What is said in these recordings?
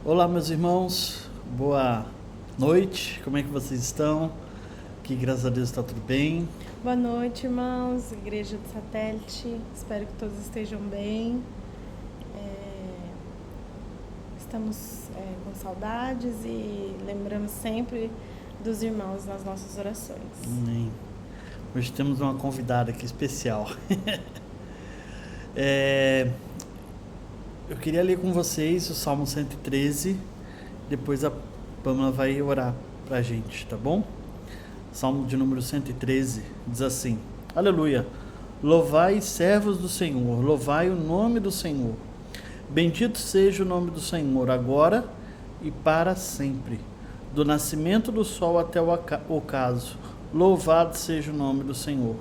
Olá, meus irmãos, boa noite, como é que vocês estão? Que graças a Deus está tudo bem. Boa noite, irmãos, Igreja do Satélite, espero que todos estejam bem. Estamos com saudades e lembramos sempre dos irmãos nas nossas orações. Amém. Hoje temos uma convidada aqui especial. Eu queria ler com vocês o Salmo 113, depois a Pamela vai orar pra gente, tá bom? Salmo de número 113 diz assim: Aleluia! Louvai, servos do Senhor, louvai o nome do Senhor. Bendito seja o nome do Senhor, agora e para sempre. Do nascimento do sol até o ocaso, louvado seja o nome do Senhor.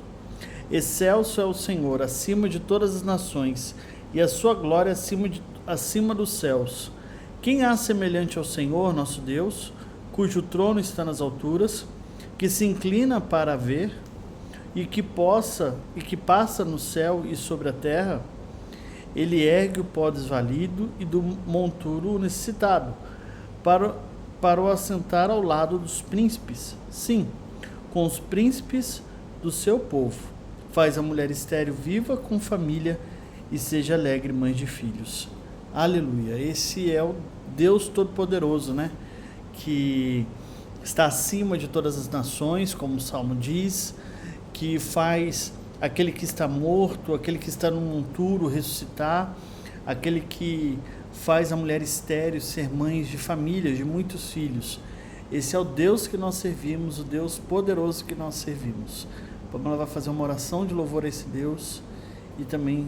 Excelso é o Senhor acima de todas as nações, e a sua glória acima dos céus. Quem há semelhante ao Senhor, nosso Deus, cujo trono está nas alturas, que se inclina para ver, e que passa no céu e sobre a terra? Ele ergue o pó desvalido e do monturo necessitado, para o assentar ao lado dos príncipes, sim, com os príncipes do seu povo. Faz a mulher estéril viva com família e seja alegre mãe de filhos. Aleluia. Esse é o Deus Todo-Poderoso, né? Que está acima de todas as nações, como o Salmo diz, que faz aquele que está morto, aquele que está no monturo ressuscitar, aquele que faz a mulher estéril ser mãe de famílias, de muitos filhos. Esse é o Deus que nós servimos, o Deus poderoso que nós servimos. A Pamela vai fazer uma oração de louvor a esse Deus e também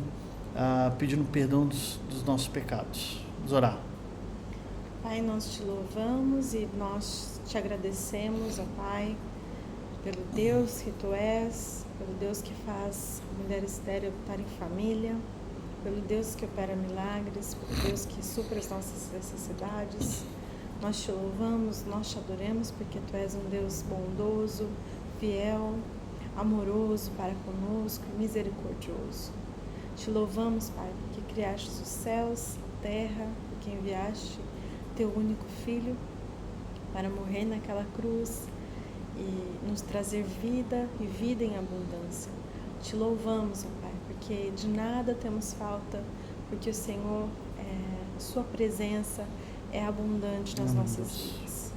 pedindo perdão dos nossos pecados. Vamos orar. Pai, nós te louvamos e nós te agradecemos, ó Pai, pelo Deus que Tu és, pelo Deus que faz a mulher estéril estar em família, pelo Deus que opera milagres, pelo Deus que supra as nossas necessidades. Nós te louvamos, nós te adoramos porque Tu és um Deus bondoso, fiel, amoroso para conosco, misericordioso. Te louvamos, Pai, porque criaste os céus, a terra, porque enviaste Teu único Filho para morrer naquela cruz e nos trazer vida e vida em abundância. Te louvamos, ó Pai, porque de nada temos falta, porque o Senhor, Sua presença é abundante nas nossas vidas.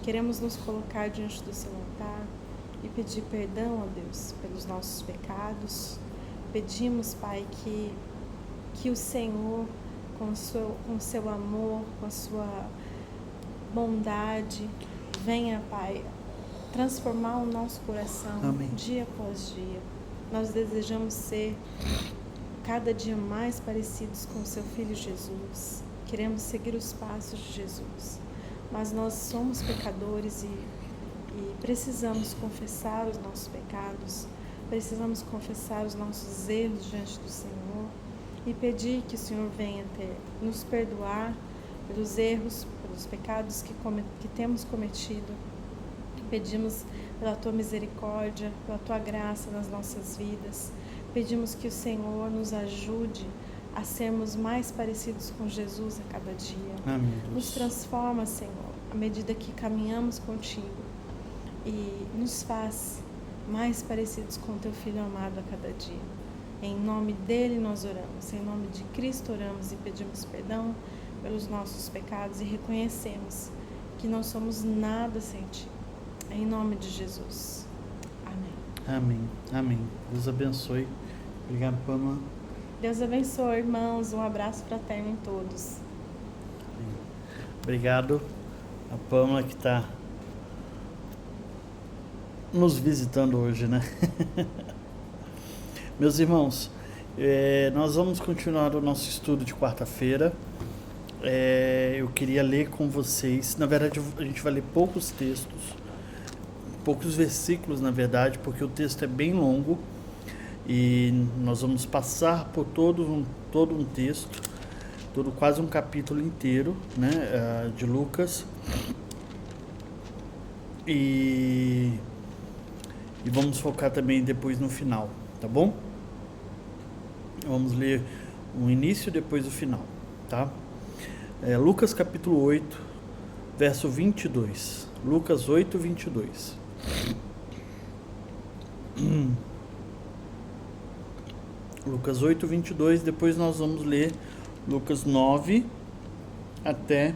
Queremos nos colocar diante do Seu altar e pedir perdão, ó Deus, pelos nossos pecados. Pedimos, Pai, que o Senhor, com o seu amor, com a sua bondade, venha, Pai, transformar o nosso coração. Amém. Dia após dia. Nós desejamos ser cada dia mais parecidos com o Seu Filho Jesus. Queremos seguir os passos de Jesus. Mas nós somos pecadores e precisamos confessar os nossos pecados, precisamos confessar os nossos erros diante do Senhor e pedir que o Senhor venha nos perdoar pelos erros, pelos pecados que temos cometido. Pedimos pela Tua misericórdia, pela Tua graça nas nossas vidas. Pedimos que o Senhor nos ajude a sermos mais parecidos com Jesus a cada dia. Amém. Nos transforma, Senhor, à medida que caminhamos contigo e nos faz mais parecidos com Teu Filho amado a cada dia. Em nome dele nós oramos, em nome de Cristo oramos e pedimos perdão pelos nossos pecados e reconhecemos que não somos nada sem Ti. Em nome de Jesus. Amém. Amém. Amém. Deus abençoe. Obrigado, Pamela. Deus abençoe, irmãos. Um abraço fraterno em todos. Obrigado a Pamela que está nos visitando hoje, né? Meus irmãos, nós vamos continuar o nosso estudo de quarta-feira. Eu queria ler com vocês, na verdade a gente vai ler poucos textos, poucos versículos na verdade, porque o texto é bem longo e nós vamos passar por todo um texto, quase um capítulo inteiro, né, de Lucas, e vamos focar também depois no final, tá bom? Vamos ler o início e depois o final, tá? Lucas capítulo 8, verso 22. Lucas 8, 22. Lucas 8, 22. Depois nós vamos ler Lucas 9 até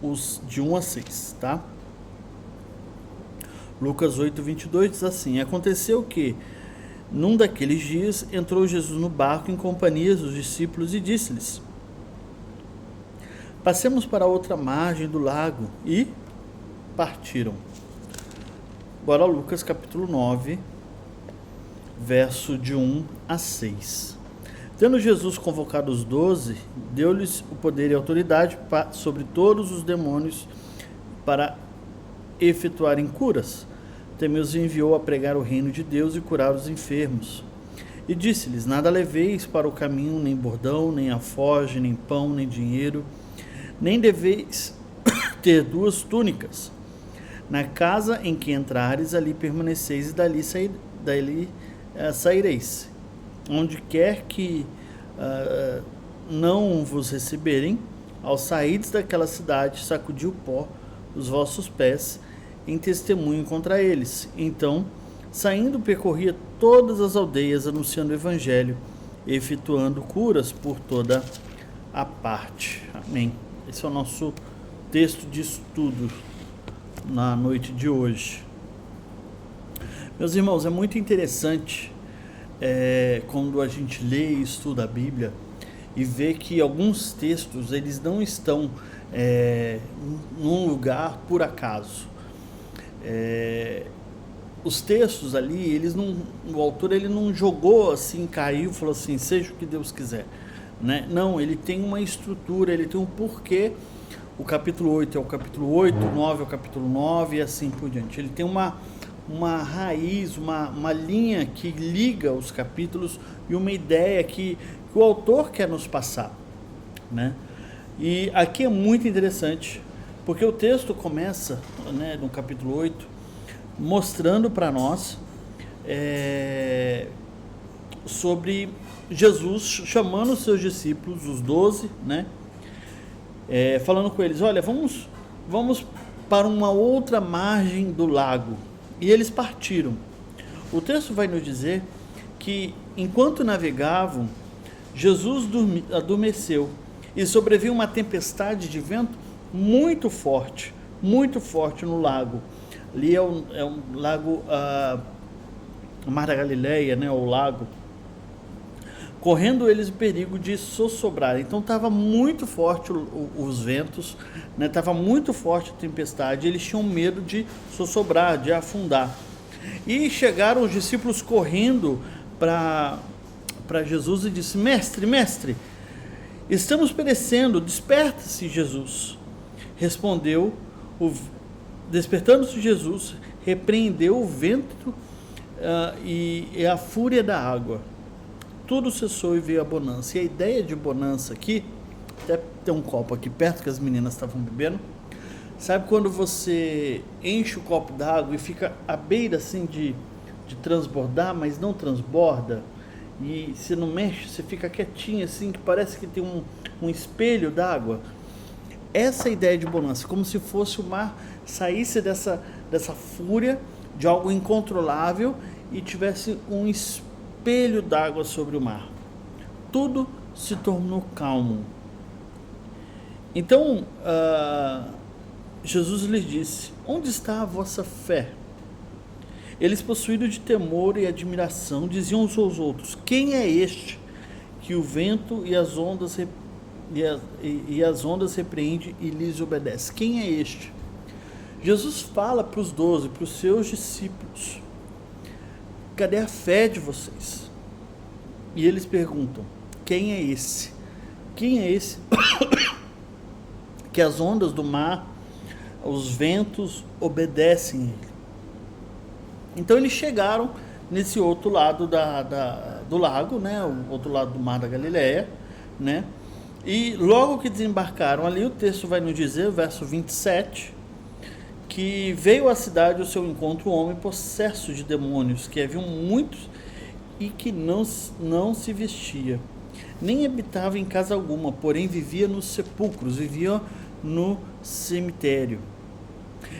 os de 1 a 6, tá? Lucas 8, 22 diz assim: Aconteceu que, num daqueles dias, entrou Jesus no barco em companhia dos discípulos e disse-lhes: Passemos para a outra margem do lago. E partiram. Agora Lucas capítulo 9, verso de 1 a 6. Tendo Jesus convocado os 12, deu-lhes o poder e autoridade sobre todos os demônios para efetuarem curas. Também os enviou a pregar o reino de Deus e curar os enfermos. E disse-lhes: Nada leveis para o caminho, nem bordão, nem alforje, nem pão, nem dinheiro, nem deveis ter 2 túnicas. Na casa em que entrares, ali permaneceis e dali saireis. Onde quer que não vos receberem, ao saídes daquela cidade, sacudi o pó dos vossos pés em testemunho contra eles. Então, saindo, percorria todas as aldeias, anunciando o evangelho, efetuando curas por toda a parte. Amém. Esse é o nosso texto de estudo na noite de hoje. Meus irmãos, é muito interessante quando a gente lê e estuda a Bíblia e vê que alguns textos eles não estão num lugar por acaso. Os textos ali, o autor ele não jogou assim, caiu, falou assim, seja o que Deus quiser, né? Não, ele tem uma estrutura, ele tem um porquê. O capítulo 8 é o capítulo 8, o 9 é o capítulo 9 e assim por diante. Ele tem uma raiz, uma linha que liga os capítulos e uma ideia que o autor quer nos passar, né? E aqui é muito interessante, porque o texto começa, né, no capítulo 8, mostrando para nós sobre Jesus chamando os seus discípulos, os 12, né? Falando com eles, olha, vamos para uma outra margem do lago. E eles partiram. O texto vai nos dizer que, enquanto navegavam, Jesus adormeceu e sobreveio uma tempestade de vento muito forte no lago. Ali é um lago, Mar da Galileia, né, o lago. Correndo eles o perigo de sossobrar. Então estava muito forte os ventos, né? Estava muito forte a tempestade, eles tinham medo de sossobrar, de afundar. E chegaram os discípulos correndo para Jesus e disse: Mestre, estamos perecendo, desperta-se. Jesus respondeu, despertando-se Jesus, repreendeu o vento e a fúria da água. Tudo cessou e veio a bonança. E a ideia de bonança aqui, até tem um copo aqui perto que as meninas estavam bebendo. Sabe quando você enche o copo d'água e fica à beira assim de transbordar, mas não transborda? E você não mexe, você fica quietinho assim, que parece que tem um espelho d'água. Essa é a ideia de bonança, como se fosse o mar saísse dessa fúria, de algo incontrolável e tivesse um espelho d'água sobre o mar. Tudo se tornou calmo. Então, Jesus lhes disse: Onde está a vossa fé? Eles, possuídos de temor e admiração, diziam uns aos outros: Quem é este que o vento e as ondas repreende e lhes obedece? Quem é este? Jesus fala para os 12, para os seus discípulos: Cadê a fé de vocês? E eles perguntam: Quem é esse? Quem é esse que as ondas do mar, os ventos obedecem a ele? Então eles chegaram nesse outro lado do lago, né? O outro lado do Mar da Galileia, né? E logo que desembarcaram ali, o texto vai nos dizer, verso 27, que veio à cidade ao seu encontro um homem possesso de demônios, que haviam muitos e que não se vestia, nem habitava em casa alguma, porém vivia nos sepulcros, vivia no cemitério.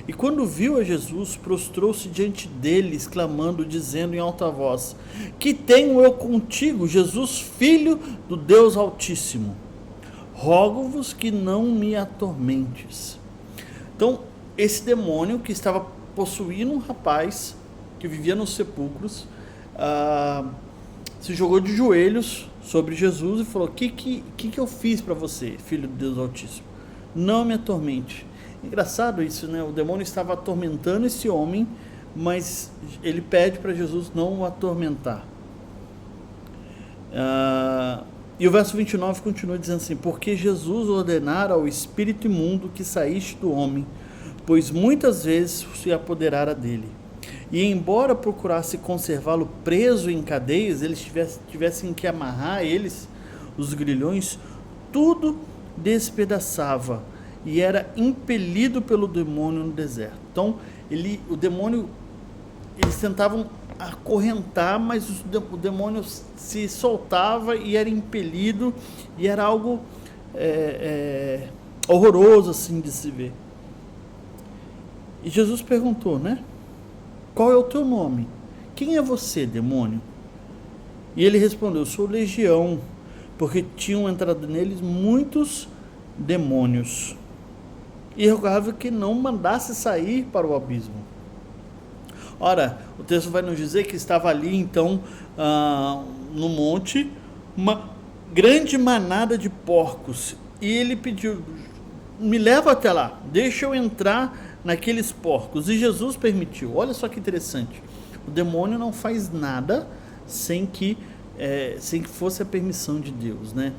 E quando viu a Jesus, prostrou-se diante dele, exclamando, dizendo em alta voz: Que tenho eu contigo, Jesus, Filho do Deus Altíssimo? Rogo-vos que não me atormentes. Então, esse demônio que estava possuindo um rapaz que vivia nos sepulcros, se jogou de joelhos sobre Jesus e falou: que eu fiz para você, Filho de Deus Altíssimo? Não me atormente. Engraçado isso, né? O demônio estava atormentando esse homem, mas ele pede para Jesus não o atormentar. E o verso 29 continua dizendo assim: Porque Jesus ordenara ao espírito imundo que saísse do homem, pois muitas vezes se apoderara dele. E embora procurasse conservá-lo preso em cadeias, eles tivessem que amarrar eles, os grilhões, tudo despedaçava e era impelido pelo demônio no deserto. Então, eles tentavam acorrentar, mas o demônio se soltava e era impelido, e era algo horroroso assim de se ver. E Jesus perguntou, né? Qual é o teu nome? Quem é você, demônio? E ele respondeu: sou legião, porque tinham entrado neles muitos demônios. E rogava que não mandasse sair para o abismo. Ora, o texto vai nos dizer que estava ali então no monte uma grande manada de porcos. E ele pediu: me leva até lá, deixa eu entrar naqueles porcos. E Jesus permitiu. Olha só que interessante. O demônio não faz nada sem que fosse a permissão de Deus, né?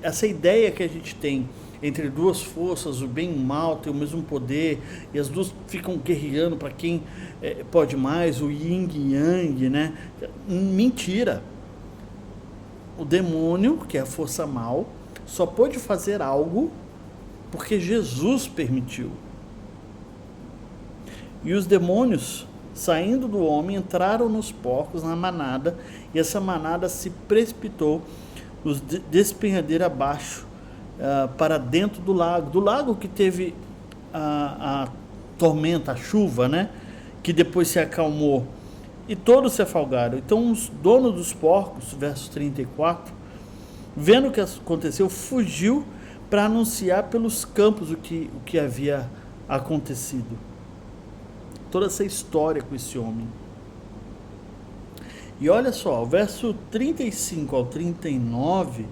Essa ideia que a gente tem entre duas forças, o bem e o mal, tem o mesmo poder, e as duas ficam guerreando para quem pode mais, o yin e yang, né? Mentira. O demônio, que é a força mal, só pode fazer algo porque Jesus permitiu. E os demônios, saindo do homem, entraram nos porcos, na manada, e essa manada se precipitou, os despenhadeira abaixo, para dentro do lago que teve a tormenta, a chuva, né? Que depois se acalmou, e todos se afogaram. Então os donos dos porcos, verso 34, vendo o que aconteceu, fugiu para anunciar pelos campos o que havia acontecido. Toda essa história com esse homem. E olha só, o verso 35 ao 39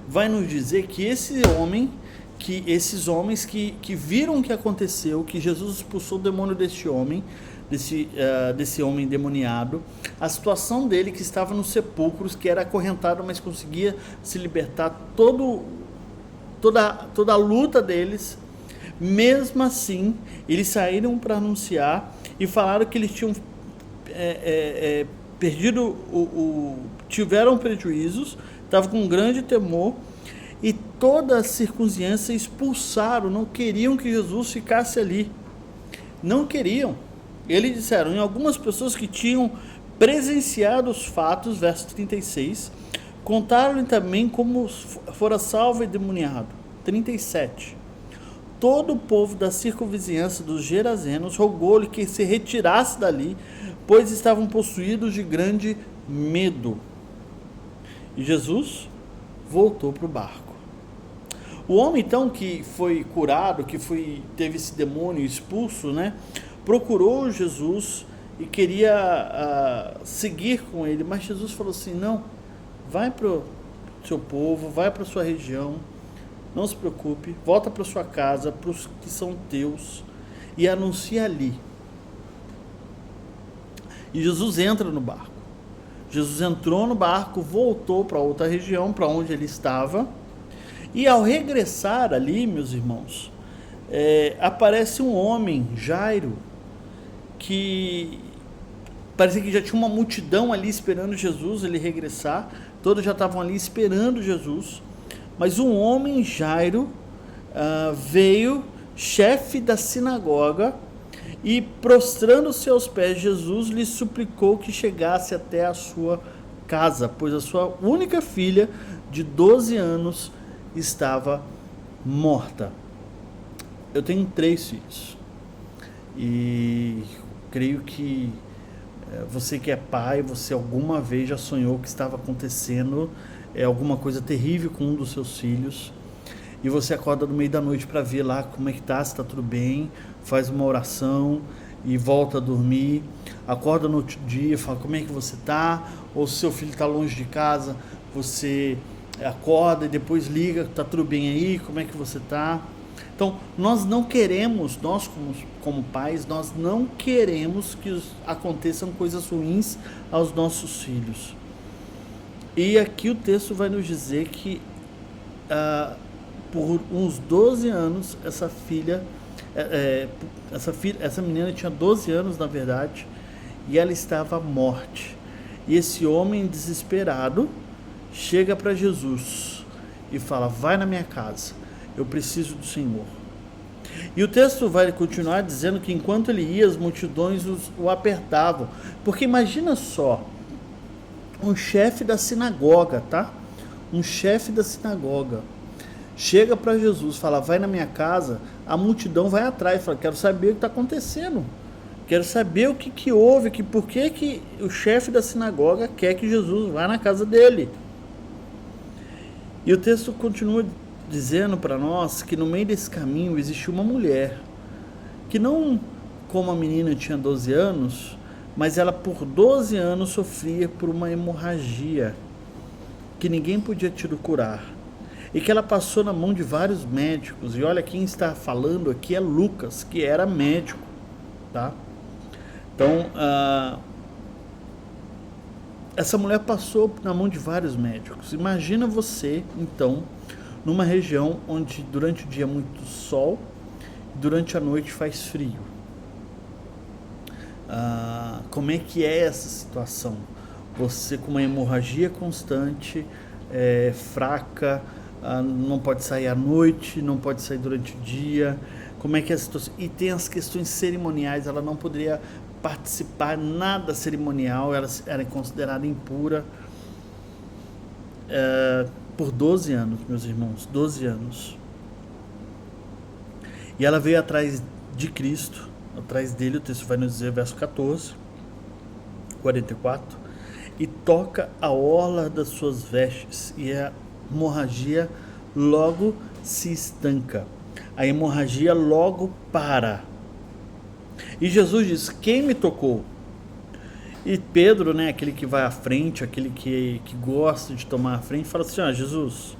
vai nos dizer que esses homens que viram o que aconteceu, que Jesus expulsou o demônio desse homem homem endemoniado, a situação dele que estava nos sepulcros, que era acorrentado, mas conseguia se libertar, toda a luta deles. Mesmo assim, eles saíram para anunciar e falaram que eles tinham perdido, tiveram prejuízos, estavam com um grande temor, e toda a circunstância expulsaram, não queriam que Jesus ficasse ali, não queriam. Eles disseram, em algumas pessoas que tinham presenciado os fatos, verso 36, contaram-lhe também como fora salvo e demoniado. 37. Todo o povo da circunvizinhança dos Gerazenos rogou-lhe que se retirasse dali, pois estavam possuídos de grande medo. E Jesus voltou para o barco. O homem então que foi curado, teve esse demônio expulso, né, procurou Jesus e queria seguir com ele, mas Jesus falou assim: não, vai para o seu povo, vai para a sua região, não se preocupe, volta para sua casa, para os que são teus, e anuncia ali. E Jesus entra no barco. Jesus entrou no barco, voltou para outra região, para onde ele estava, e ao regressar ali, meus irmãos, aparece um homem, Jairo, que parecia que já tinha uma multidão ali esperando Jesus, ele regressar, todos já estavam ali esperando Jesus. Mas um homem, Jairo, veio, chefe da sinagoga, e prostrando-se aos pés de Jesus, lhe suplicou que chegasse até a sua casa, pois a sua única filha de 12 anos estava morta. Eu tenho 3 filhos e creio que você que é pai, você alguma vez já sonhou que estava acontecendo alguma coisa terrível com um dos seus filhos, e você acorda no meio da noite para ver lá como é que tá, se está tudo bem, faz uma oração e volta a dormir, acorda no outro dia e fala como é que você tá, ou se seu filho está longe de casa, você acorda e depois liga, tá tudo bem aí, como é que você tá? Então, nós não queremos, nós como pais, nós não queremos que aconteçam coisas ruins aos nossos filhos. E aqui o texto vai nos dizer que por uns 12 anos, essa menina tinha 12 anos na verdade, e ela estava à morte. E esse homem desesperado chega para Jesus e fala: vai na minha casa, eu preciso do Senhor. E o texto vai continuar dizendo que enquanto ele ia, as multidões o apertavam. Porque imagina só, um chefe da sinagoga, tá? Um chefe da sinagoga chega para Jesus, fala: vai na minha casa. A multidão vai atrás, fala: quero saber o que está acontecendo. Quero saber o que houve, por que o chefe da sinagoga quer que Jesus vá na casa dele. E o texto continua dizendo para nós que no meio desse caminho existiu uma mulher que não, como a menina tinha 12 anos, mas ela por 12 anos sofria por uma hemorragia que ninguém podia curar, e que ela passou na mão de vários médicos. E olha, quem está falando aqui é Lucas, que era médico, tá? Então, essa mulher passou na mão de vários médicos. Imagina você, então, numa região onde durante o dia é muito sol, durante a noite faz frio. Como é que é essa situação? Você com uma hemorragia constante, fraca, não pode sair à noite, não pode sair durante o dia. Como é que é a situação? E tem as questões cerimoniais, ela não poderia participar nada cerimonial, ela era considerada impura. Por 12 anos, meus irmãos, 12 anos. E ela veio atrás de Cristo, atrás dele, o texto vai nos dizer, verso 14, 44, e toca a orla das suas vestes, e a hemorragia logo se estanca. A hemorragia logo para. E Jesus diz: quem me tocou? E Pedro, né, aquele que vai à frente, aquele que gosta de tomar a frente, fala assim: Jesus,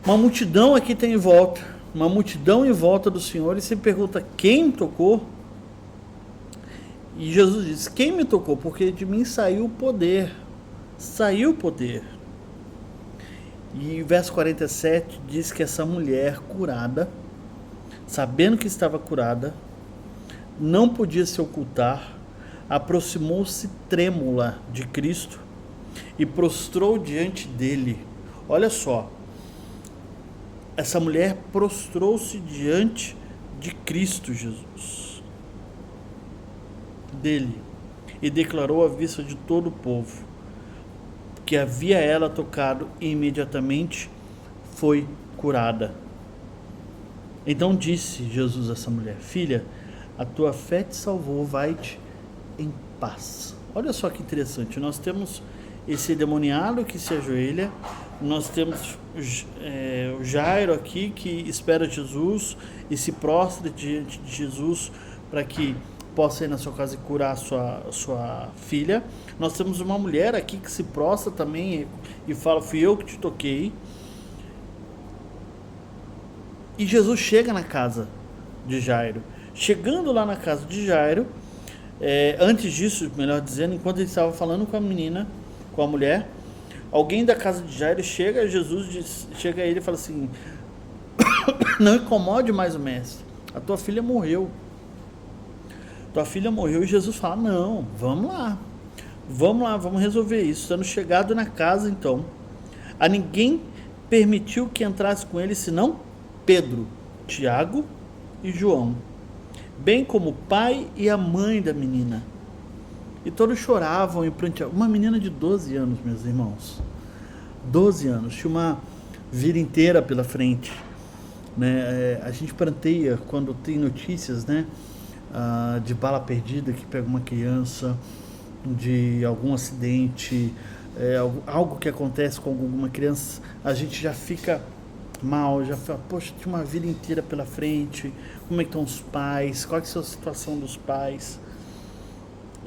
uma multidão aqui tem em volta, uma multidão em volta do Senhor, e você pergunta: quem me tocou? E Jesus diz: quem me tocou? Porque de mim saiu o poder. Saiu o poder. E verso 47 diz que essa mulher curada, sabendo que estava curada, não podia se ocultar, aproximou-se trêmula de Cristo e prostrou diante dele. Olha só, essa mulher prostrou-se diante de Cristo Jesus, dele, e declarou à vista de todo o povo que havia ela tocado, e imediatamente foi curada. Então disse Jesus a essa mulher: filha, a tua fé te salvou, vai-te em paz. Olha só que interessante, nós temos esse endemoniado que se ajoelha, nós temos o Jairo aqui que espera Jesus e se prostra diante de Jesus para que possa ir na sua casa e curar a sua filha. Nós temos uma mulher aqui que se prostra também e fala: fui eu que te toquei. E Jesus chega na casa de Jairo. Chegando lá na casa de Jairo, antes disso, melhor dizendo, enquanto ele estava falando com a menina, com a mulher, alguém da casa de Jairo chega a Jesus, chega a ele e fala assim: não incomode mais o mestre, a tua filha morreu. Tua filha morreu. E Jesus fala: não, vamos lá, vamos resolver isso. Tendo chegado na casa, então, a ninguém permitiu que entrasse com ele, senão Pedro, Tiago e João, bem como o pai e a mãe da menina. e todos choravam e pranteavam. Uma menina de 12 anos, meus irmãos, 12 anos, tinha uma vida inteira pela frente, né? A gente pranteia quando tem notícias, né, de bala perdida que pega uma criança, de algum acidente, algo que acontece com alguma criança, a gente já fica mal, já fala, poxa, tinha uma vida inteira pela frente, como é que estão os pais, qual é a situação dos pais?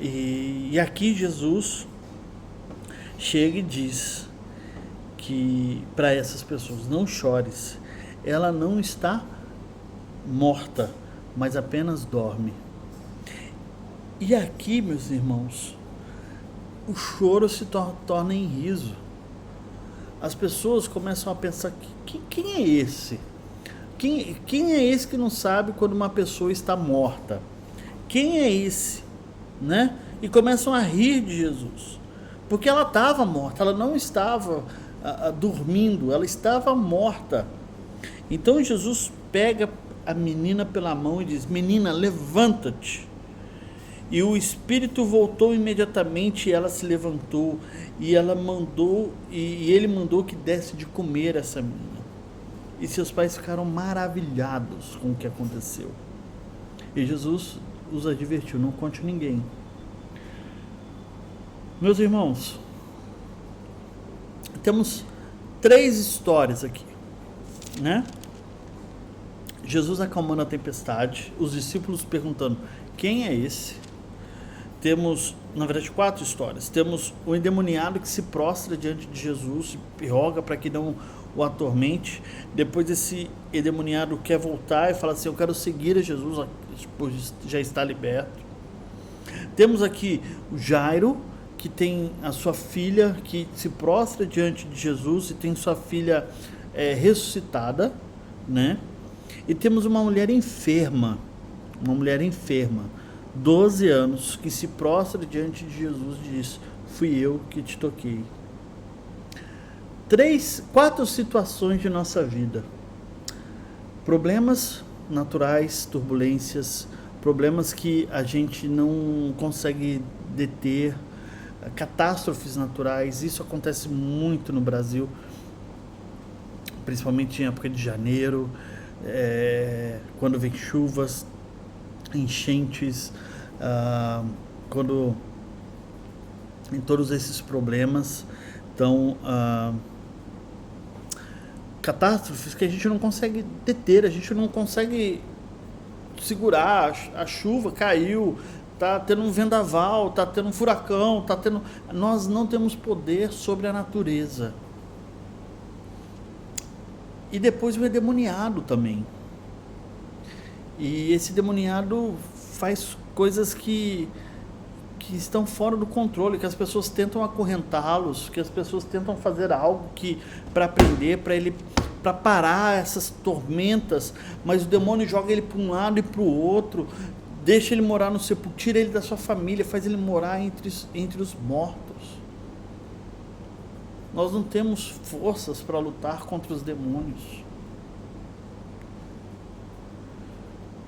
E aqui Jesus chega e diz que para essas pessoas, não chores, ela não está morta, mas apenas dorme. E aqui, meus irmãos, o choro se torna em riso. As pessoas começam a pensar, quem é esse? Quem é esse que não sabe quando uma pessoa está morta? Quem é esse? Né? E começam a rir de Jesus, porque ela estava morta, ela não estava dormindo, ela estava morta. Então Jesus pega a menina pela mão e diz, menina, levanta-te. E o espírito voltou imediatamente, e ela se levantou, e ela mandou, e ele mandou que desse de comer essa menina. E seus pais ficaram maravilhados com o que aconteceu. E Jesus os advertiu, não conte a ninguém. Meus irmãos, temos 3 histórias aqui, né? Jesus acalmando a tempestade, os discípulos perguntando, quem é esse? Temos, na verdade, 4 histórias. Temos o endemoniado que se prostra diante de Jesus e roga para que não o atormente. Depois esse endemoniado quer voltar e fala assim, eu quero seguir a Jesus, pois já está liberto. Temos aqui o Jairo, que tem a sua filha, que se prostra diante de Jesus e tem sua filha ressuscitada, né? E temos uma mulher enferma, 12 anos, que se prostra diante de Jesus e diz, fui eu que te toquei. 4 situações de nossa vida. Problemas naturais, turbulências, problemas que a gente não consegue deter, catástrofes naturais. Isso acontece muito no Brasil, principalmente em época de janeiro, quando vem chuvas, enchentes, quando em todos esses problemas. Então, catástrofes que a gente não consegue deter, a gente não consegue segurar. A chuva caiu, está tendo um vendaval, está tendo um furacão, nós não temos poder sobre a natureza. E depois o endemoniado também. E esse endemoniado faz coisas que estão fora do controle, que as pessoas tentam acorrentá-los, que as pessoas tentam fazer algo para prender, para parar essas tormentas, mas o demônio joga ele para um lado e para o outro, deixa ele morar no sepulcro, tira ele da sua família, faz ele morar entre os mortos. Nós não temos forças para lutar contra os demônios.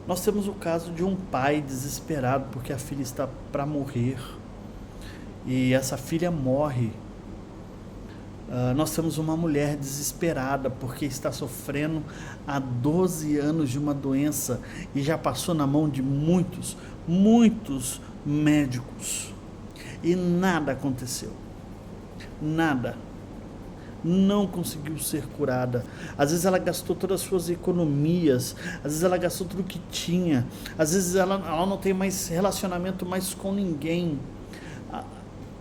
Nós temos o caso de um pai desesperado porque a filha está para morrer e essa filha morre. Nós temos uma mulher desesperada porque está sofrendo há 12 anos de uma doença e já passou na mão de muitos médicos e nada aconteceu. Nada. Não conseguiu ser curada. Às vezes ela gastou todas as suas economias, às vezes ela gastou tudo que tinha, às vezes ela não tem mais relacionamento mais com ninguém.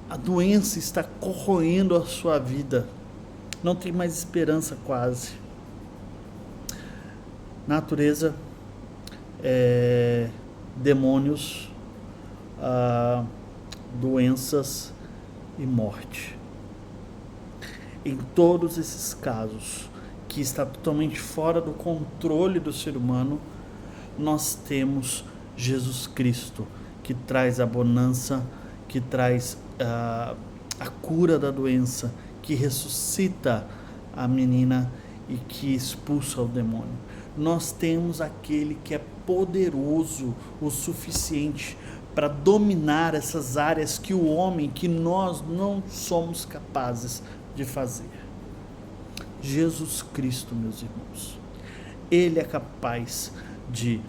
A doença está corroendo a sua vida, não tem mais esperança quase. Natureza, demônios, doenças e morte. Em todos esses casos, que está totalmente fora do controle do ser humano, nós temos Jesus Cristo, que traz a bonança, que traz a cura da doença, que ressuscita a menina e que expulsa o demônio. Nós temos aquele que é poderoso o suficiente para dominar essas áreas que o homem, que nós não somos capazes de fazer. Jesus Cristo, meus irmãos, Ele é capaz de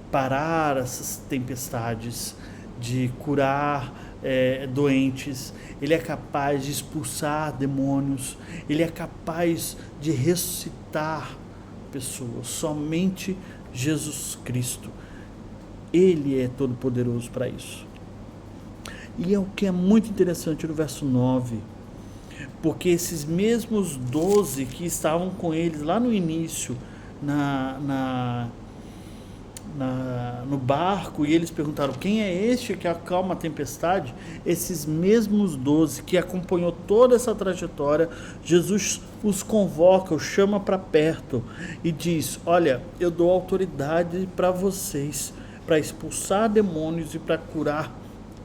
parar essas tempestades, de curar doentes, Ele é capaz de expulsar demônios, Ele é capaz de ressuscitar pessoas. Somente Jesus Cristo, Ele é todo poderoso para isso. E é o que é muito interessante no verso 9, porque esses mesmos 12 que estavam com eles lá no início, no barco, e eles perguntaram: quem é este que acalma a tempestade? Esses mesmos 12 que acompanhou toda essa trajetória, Jesus os convoca, os chama para perto e diz: olha, eu dou autoridade para vocês, para expulsar demônios e para curar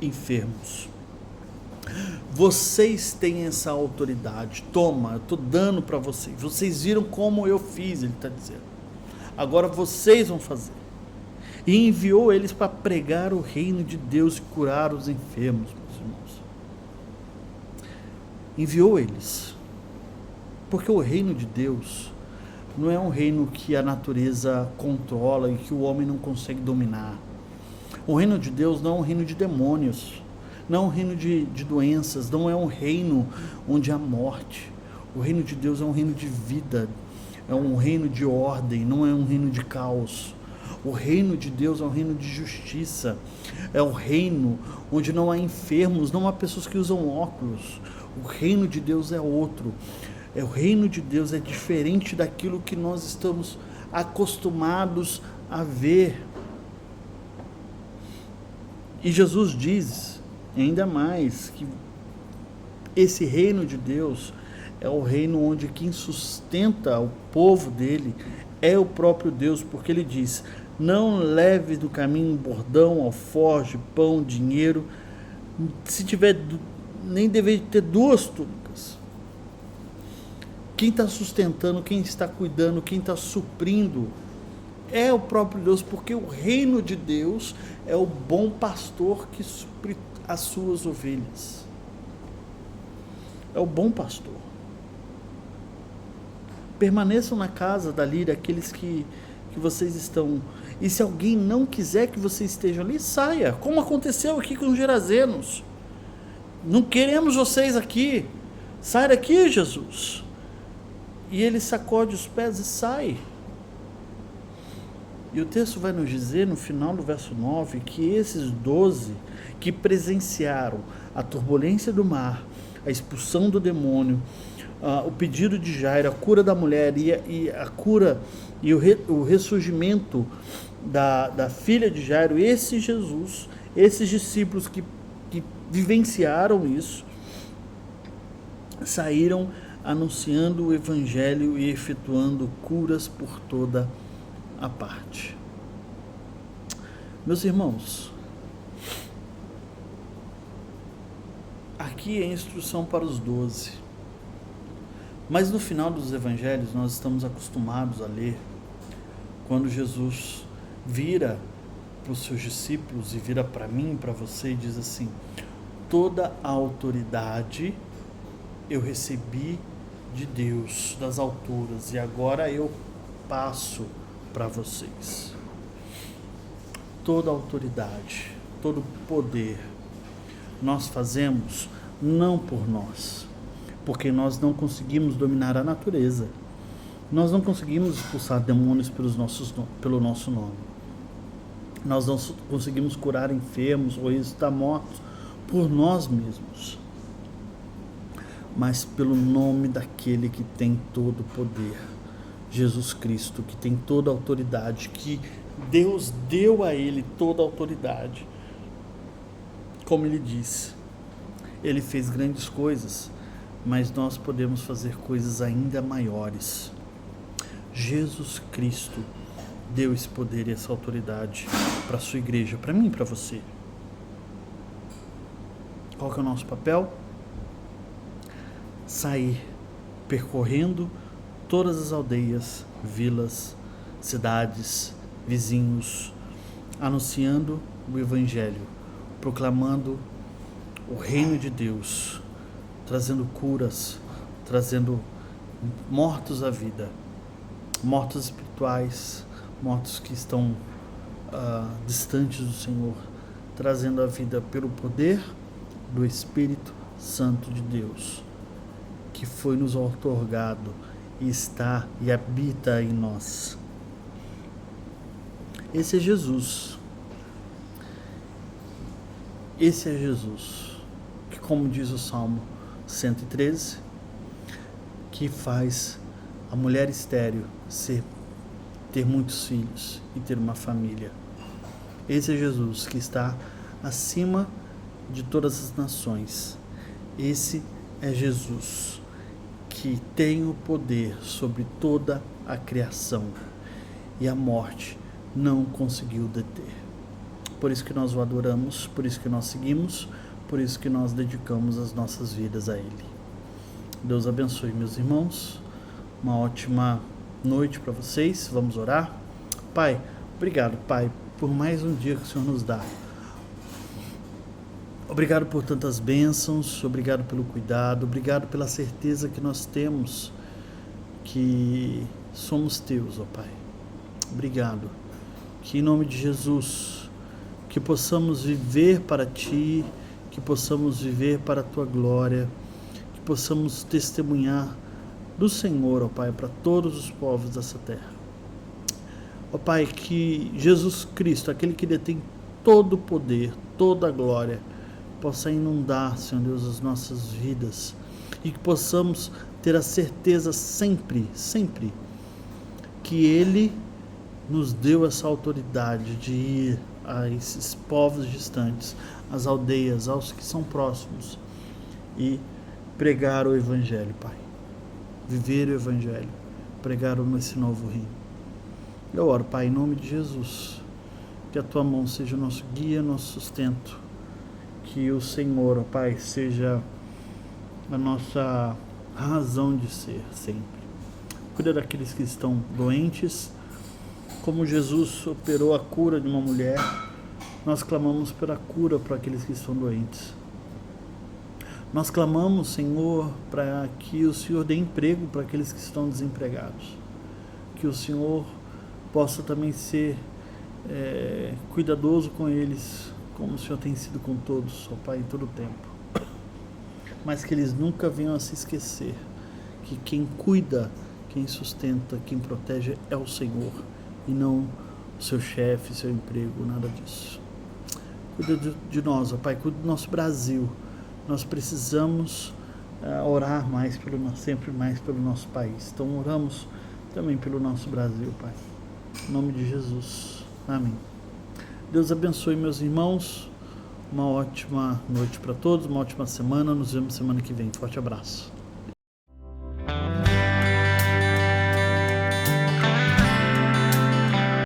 enfermos. Vocês têm essa autoridade, toma, eu estou dando para vocês. Vocês viram como eu fiz, ele está dizendo. Agora vocês vão fazer. E enviou eles para pregar o reino de Deus e curar os enfermos, meus irmãos. Enviou eles. Porque o reino de Deus não é um reino que a natureza controla e que o homem não consegue dominar. O reino de Deus não é um reino de demônios, não é um reino de doenças, não é um reino onde há morte. O reino de Deus é um reino de vida, é um reino de ordem, não é um reino de caos. O reino de Deus é um reino de justiça, é um reino onde não há enfermos, não há pessoas que usam óculos. O reino de Deus é outro. O reino de Deus é diferente daquilo que nós estamos acostumados a ver. E Jesus diz ainda mais que esse reino de Deus é o reino onde quem sustenta o povo dele é o próprio Deus, porque ele diz: não leve do caminho um bordão, alforje, pão, dinheiro, se tiver, nem deve ter 2 túnicas. Quem está sustentando, quem está cuidando, quem está suprindo é o próprio Deus, porque o reino de Deus é o bom pastor que supre as suas ovelhas. É o bom pastor. Permaneçam na casa dali daqueles que vocês estão. E se alguém não quiser que você esteja ali, saia, como aconteceu aqui com os gerazenos. Não queremos vocês aqui, sai daqui, Jesus. E ele sacode os pés e sai. E o texto vai nos dizer no final do verso 9 que esses 12 que presenciaram a turbulência do mar, a expulsão do demônio, o pedido de Jairo, a cura da mulher e a cura e o ressurgimento da filha de Jairo, esse Jesus, esses discípulos que vivenciaram isso, saíram anunciando o evangelho e efetuando curas por toda a parte. Meus irmãos, aqui é a instrução para os 12. Mas no final dos evangelhos nós estamos acostumados a ler quando Jesus vira para os seus discípulos e vira para mim, para você, e diz assim: toda a autoridade eu recebi de Deus das alturas e agora eu passo para vocês. Toda a autoridade, todo o poder nós fazemos não por nós, porque nós não conseguimos dominar a natureza, nós não conseguimos expulsar demônios pelo nosso nome, nós não conseguimos curar enfermos ou ressuscitar mortos por nós mesmos, mas pelo nome daquele que tem todo o poder, Jesus Cristo, que tem toda a autoridade, que Deus deu a ele toda a autoridade. Como ele disse, ele fez grandes coisas, mas nós podemos fazer coisas ainda maiores. Jesus Cristo deu esse poder e essa autoridade para a sua igreja, para mim e para você. Qual que é o nosso papel? Sair percorrendo todas as aldeias, vilas, cidades, vizinhos, anunciando o evangelho, proclamando o reino de Deus, trazendo curas, trazendo mortos à vida, mortos espirituais, mortos que estão distantes do Senhor, trazendo a vida pelo poder do Espírito Santo de Deus, que foi nos outorgado e está e habita em nós. Esse é Jesus. Esse é Jesus, que, como diz o Salmo 113, que faz a mulher estéril ter muitos filhos e ter uma família. Esse é Jesus que está acima de todas as nações. Esse é Jesus que tem o poder sobre toda a criação e a morte não conseguiu deter. Por isso que nós o adoramos, por isso que nós seguimos, por isso que nós dedicamos as nossas vidas a Ele. Deus abençoe, meus irmãos. Uma ótima noite para vocês. Vamos orar. Pai, obrigado, Pai, por mais um dia que o Senhor nos dá. Obrigado por tantas bênçãos, obrigado pelo cuidado, obrigado pela certeza que nós temos que somos Teus, ó Pai. Obrigado. Que em nome de Jesus, que possamos viver para Ti, que possamos viver para a Tua glória, que possamos testemunhar do Senhor, ó Pai, para todos os povos dessa terra. Ó Pai, que Jesus Cristo, aquele que detém todo o poder, toda a glória, possa inundar, Senhor Deus, as nossas vidas e que possamos ter a certeza sempre, sempre, que Ele nos deu essa autoridade de ir a esses povos distantes, às aldeias, aos que são próximos e pregar o Evangelho, Pai. Viver o Evangelho, pregar esse novo reino. Eu oro, Pai, em nome de Jesus, que a Tua mão seja o nosso guia, nosso sustento, que o Senhor, ó Pai, seja a nossa razão de ser sempre. Cuida daqueles que estão doentes, como Jesus operou a cura de uma mulher, nós clamamos pela cura para aqueles que estão doentes. Nós clamamos, Senhor, para que o Senhor dê emprego para aqueles que estão desempregados. Que o Senhor possa também ser cuidadoso com eles, como o Senhor tem sido com todos, ó Pai, em todo o tempo. Mas que eles nunca venham a se esquecer que quem cuida, quem sustenta, quem protege é o Senhor, e não o seu chefe, seu emprego, nada disso. Cuida de nós, ó Pai, cuida do nosso Brasil. Nós precisamos orar mais sempre mais pelo nosso país. Então oramos também pelo nosso Brasil, Pai. Em nome de Jesus. Amém. Deus abençoe, meus irmãos. Uma ótima noite para todos, uma ótima semana. Nos vemos semana que vem. Forte abraço.